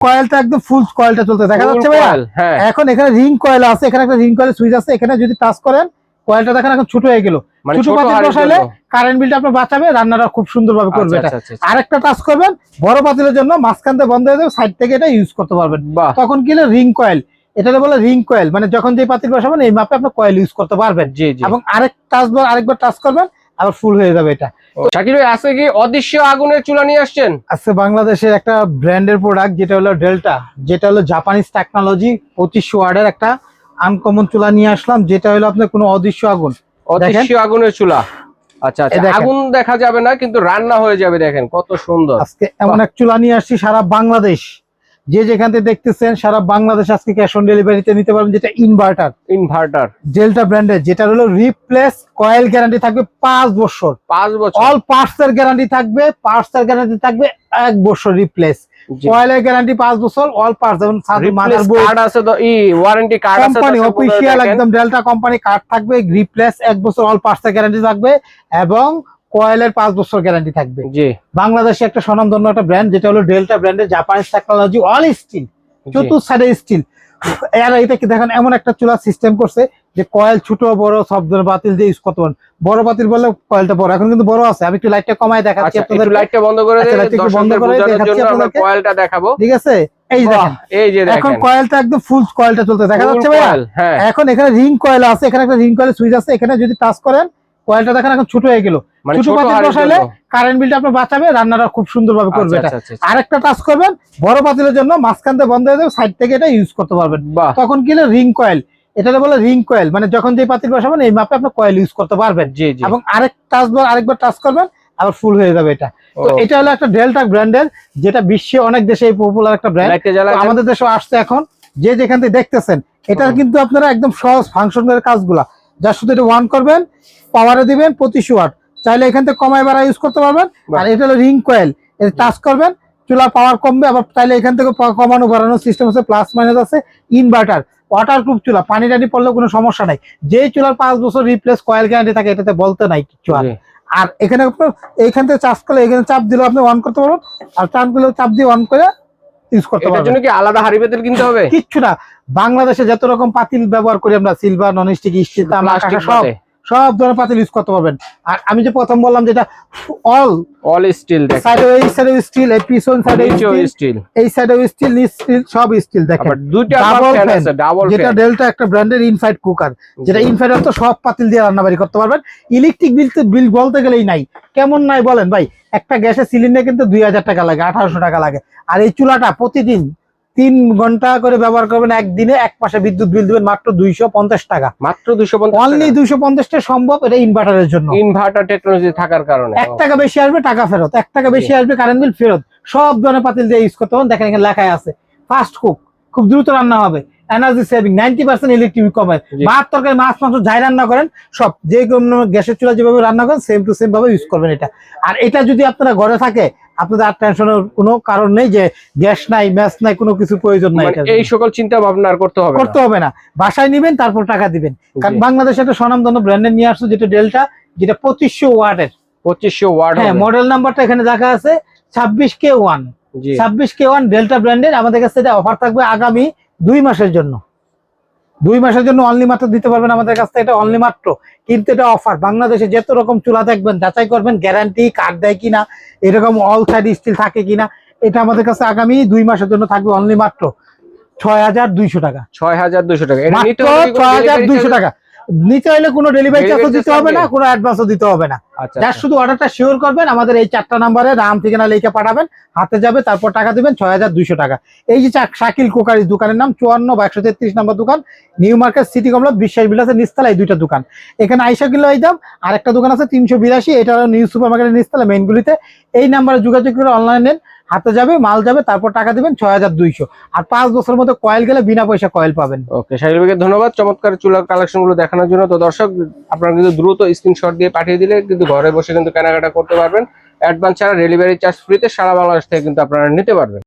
কয়েলটা একদম ফুল কয়েলটা চলতে দেখা যাচ্ছে ভাইয়া। এখন এখানে রিং কয়েল আছে, এখানে একটা রিং কয়েল সুইচ আছে, এখানে যদি টাচ করেন কয়েলটা দেখেন এখন ছোট হয়ে গেল। ছোট পাতিল বসাইলে কারেন্ট বিলটা আপনার বাঁচাবে, রান্নাটা খুব সুন্দরভাবে করবে এটা। আরেকটা টাচ করবেন বড় পাতিলের জন্য, মাঝখান থেকে বন্ধ হয়ে যাবে, সাইড থেকে এটা ইউজ করতে পারবেন। তখন কি রিং কয়েল, এটা বলে রিং কয়েল, মানে যখন যে পাতিল বসাবেন এই মাপে আপনি কয়েল ইউজ করতে পারবেন। এবং আরেকবার টাচ করবেন আবার ফুল হয়ে যাবে এটা। শাকির ভাই আজকে কি অদৃশ্য আগুনের চুলা নিয়ে আসছেন? আজকে বাংলাদেশের একটা ব্র্যান্ডের প্রোডাক্ট যেটা হলো ডেল্টা, যেটা হলো জাপানিজ টেকনোলজি 2500 ওয়াটের একটা আনকমন চুলা নিয়ে আসলাম, যেটা হলো আপনার কোনো অদৃশ্য আগুন। অদৃশ্য আগুনের চুলা। আচ্ছা আচ্ছা, আগুন দেখা যাবে না কিন্তু রান্না হয়ে যাবে। দেখেন কত সুন্দর। আজকে এমন এক চুলা নিয়ে আসছি, সারা বাংলাদেশ যে যেখান থেকে দেখতেছেন সারা বাংলাদেশ আজকে ক্যাশ অন ডেলিভারিতে নিতে পারবেন। যেটা ইনভার্টার ডেল্টা ব্র্যান্ডের, যেটা হলো রিপ্লেস কয়েল গ্যারান্টি থাকবে 5 বছর। 5 বছর অল পার্টস এর গ্যারান্টি থাকবে, 1 বছর রিপ্লেস। কয়েলের গ্যারান্টি 5 বছর, অল পার্টস যেমন মাদারবোর্ড কার্ড আছে, তো ওয়ারেন্টি কার্ড আছে, কোম্পানি অফিশিয়াল একদম ডেল্টা কোম্পানি কার্ড থাকবে, রিপ্লেস 1 বছর, অল পার্টস এর গ্যারান্টি থাকবে এবং কয়েলের 5 বছর গ্যারান্টি থাকবে। জি, বাংলাদেশে একটা স্বনামধন্য একটা ব্র্যান্ড, যেটা হলো ডেল্টা ব্র্যান্ডের জাপানিজ টেকনোলজি, অল স্টিল, চতুর্থ সাইডে স্টিল। এরা এটা কি দেখেন এমন একটা চুলা সিস্টেম করছে যে কয়েল ছোট বড় সব ধরনের বাতিল দিয়ে ইউজ করতে পারেন। বড় বাতিল বললে কয়েলটা বড়, এখন কিন্তু বড় আছে। আমি একটু লাইটটা কমায় দেখাচ্ছি আপনাদের। লাইটটা বন্ধ করে দেন, বন্ধ করে দেখাচ্ছি আপনাদের কয়েলটা দেখাবো। ঠিক আছে, এই দেখেন, এই যে দেখেন এখন কয়েলটা একদম ফুল কয়েলটা চলতে দেখা যাচ্ছে ভাইয়া। এখন এখানে রিং কয়েল আছে, এখানে একটা রিং কয়েল সুইচ আছে, এখানে যদি টাচ করেন কয়েলটা দেখেন এখন ছোট হয়ে গেল। ছোট পাতিল বসাইলে কারেন্ট বিলটা আপনার বাঁচাবে, রান্নাটা খুব সুন্দরভাবে করবে এটা। আরেকটা টাচ করবেন বড় পাতিলের জন্য, মাঝখান থেকে বন্ধ হয়ে যাবে, সাইড থেকে এটা ইউজ করতে পারবেন। তখন কি রিং কয়েল, এটা বলে রিং কয়েল, মানে যখন যে পাতিল বসাবেন এই মাপে আপনি কয়েল ইউজ করতে পারবেন। এবং আরেকবার টাচ করবেন আবার ফুল হয়ে যাবে এটা। তো এটা হলো একটা ডেল্টা ব্র্যান্ডের, যেটা বিশ্বে অনেক দেশে পপুলার একটা ব্র্যান্ড, আমাদের দেশে আসছে এখন। যে যেখান থেকে দেখতেছেন এটা কিন্তু আপনারা একদম সহজ ফাংশনের কাজগুলা, যা শুধু এটা অন করবেন, পাওয়ারে দিবেন 2500 ওয়াট, চাইলে এখান থেকে কমায় বাড়া ইউজ করতে পারবেন। আর এটা হলো রিং কয়েল, এটা টাচ করবেন চুলা পাওয়ার কমবে, আবার চাইলে এখান থেকে কমানো বাড়ানোর সিস্টেম আছে, প্লাস মাইনাস আছে। ইনভার্টার ওয়াটারপ্রুফ চুলা, পানি টানি পড়লেও কোনো সমস্যা নাই। যে চুলার 5 বছর রিপ্লেস কয়েল গ্যারান্টি থাকে, এটাতে বলতে নাই কিছু। আর এখানে আপনার এইখান থেকে চার্জ করলে এখানে চাপ দিলে আপনি অন করতে পারবেন, আর চাপ দিলে চাপ দিয়ে অন করে ইউজ করতে পারবেন। এর জন্য কি আলাদা হাড়ি পাতিল কিনতে হবে? কিচ্ছু না, বাংলাদেশে যত রকম পাতিল ব্যবহার করি আমরা, সিলভার, নন স্টিক, স্টিল, তামা, কাঁসা, সব ধরনের পাতিল ইউজ করতে পারবেন। আর আমি যে প্রথম বললাম যেটা অল স্টিল, সাইডে এই সাইডে স্টিল, এই পিছন সাইডে স্টিল, এই সাইডে স্টিল, নিচ স্টিল, সব স্টিল। দেখেন দুইটা ডাবল ফ্যান, যেটা ডেল্টা একটা ব্র্যান্ডের ইনফাইট কুকার, যেটা ইনফাইট তো সব পাতিল দিয়ে রান্নাবাড়ি করতে পারবেন। ইলেকট্রিক বিল বলতে গেলেই নাই, কেমন নাই বলেন ভাই? একটা গ্যাসের সিলিন্ডার কিন্তু 2000 টাকা লাগে, 1800 টাকা লাগে। আর এই চুলাটা প্রতিদিন 3 ঘন্টা করে ব্যবহার করবেন, একদিনে এক মাসে বিদ্যুৎ বিল দিবেন মাত্র 250 টাকা। মাত্র 250, অনলি 250 টা সম্ভব। এটা ইনভার্টারের জন্য, ইনভার্টার টেকনোলজি থাকার কারণে 1 টাকা বেশি আসবে টাকা ফেরত, 1 টাকা বেশি আসবে কারেন্ট বিল ফেরত। সব ধরনের পাতিল দিয়ে ইউজ করতে পারেন। দেখেন এখানে লেখাই আছে ফাস্ট কুক, খুব দ্রুত রান্না হবে, এনার্জি সেভিং, 90% ইলেকট্রিক কমে। ভাত তরকারি মাছ মাংস যাই রান্না করেন সব, যে কোনো গ্যাসের চুলা যেভাবে রান্না করেন সেম টু সেম ভাবে ইউজ করবেন এটা। আর এটা যদি আপনারা ঘরে থাকে, আপনাদের আর টেনশনের কোনো কারণ নেই যে গ্যাস নাই, ম্যাচ নাই, কোনো কিছু প্রয়োজন নাই। এই সকল চিন্তা ভাবনা আর করতে হবে না। বাসায় নিবেন, তারপর টাকা দিবেন। কারণ বাংলাদেশে একটা স্বনামধন্য ব্র্যান্ডের নিয়ে আসছে, যেটা ডেল্টা, যেটা 2500 ওয়াটের। 2500 ওয়াট, হ্যাঁ, মডেল নাম্বারটা এখানে দেখা আছে 26K1। 26K1 ডেল্টা ব্র্যান্ডের। আমাদের কাছে এটা অফার থাকবে আগামী 2 মাসের জন্য। 2 মাসের জন্য অনলি মাত্র দিতে পারবেন আমাদের কাছ থেকে, এটা অনলি মাত্র। কিন্তু এটা অফার, বাংলাদেশে যত রকম চুলা দেখবেন যাচাই করবেন গ্যারান্টি কার্ড দেয় কিনা, এরকম অল সাইড স্টিল থাকে কিনা। এটা আমাদের কাছে আগামী 2 মাসের জন্য থাকবে অনলি মাত্র 6200 টাকা। 6200 টাকা, এটা নিতে হলে 6200 টাকা নিতে হলে কোনো ডেলিভারি চার্জও দিতে হবে না, কোনো অ্যাডভান্সও দিতে হবে না। যার শুধু অর্ডারটা শিওর করবেন, আমাদের এই 4টা নম্বরে নাম ঠিকানা লিখে পাঠাবেন, হাতে যাবে, তারপর টাকা দিবেন 6200 টাকা। এই যে শাকিল কুকারিজ দোকানের নাম 54/133 নম্বর দোকান, নিউ মার্কেট, সিটি কমপ্লেক্স, বিশ্বাস বিলাসের নিচতলায় 2টা দোকান। এখানে আইসা কিলো এই দাম। আর একটা দোকান আছে 382, এটা নিউ সুপার মার্কেটের নিচতলা মেইনগুলিতে। এই নাম্বারে যোগাযোগ করে অনলাইন নেন, হাতে যাবে, মাল যাবে, তারপর টাকা দিবেন 6200। আর 5 বছরের মধ্যে কয়েল গেলে বিনা পয়সা কয়েল পাবেন। ওকে, শাকিল ভাইকে ধন্যবাদ চমৎকার চুলার কালেকশন গুলো দেখানোর জন্য। তো দর্শক, আপনারা কিন্তু দ্রুত স্ক্রিনশট দিয়ে পাঠিয়ে দিলে কিন্তু ঘরে বসে কিন্তু কেনাকাটা করতে পারবেন। অ্যাডভান্স ছাড়া ডেলিভারি চার্জ ফ্রিতে সারা বাংলাদেশ থেকে কিন্তু আপনারা নিতে পারবেন।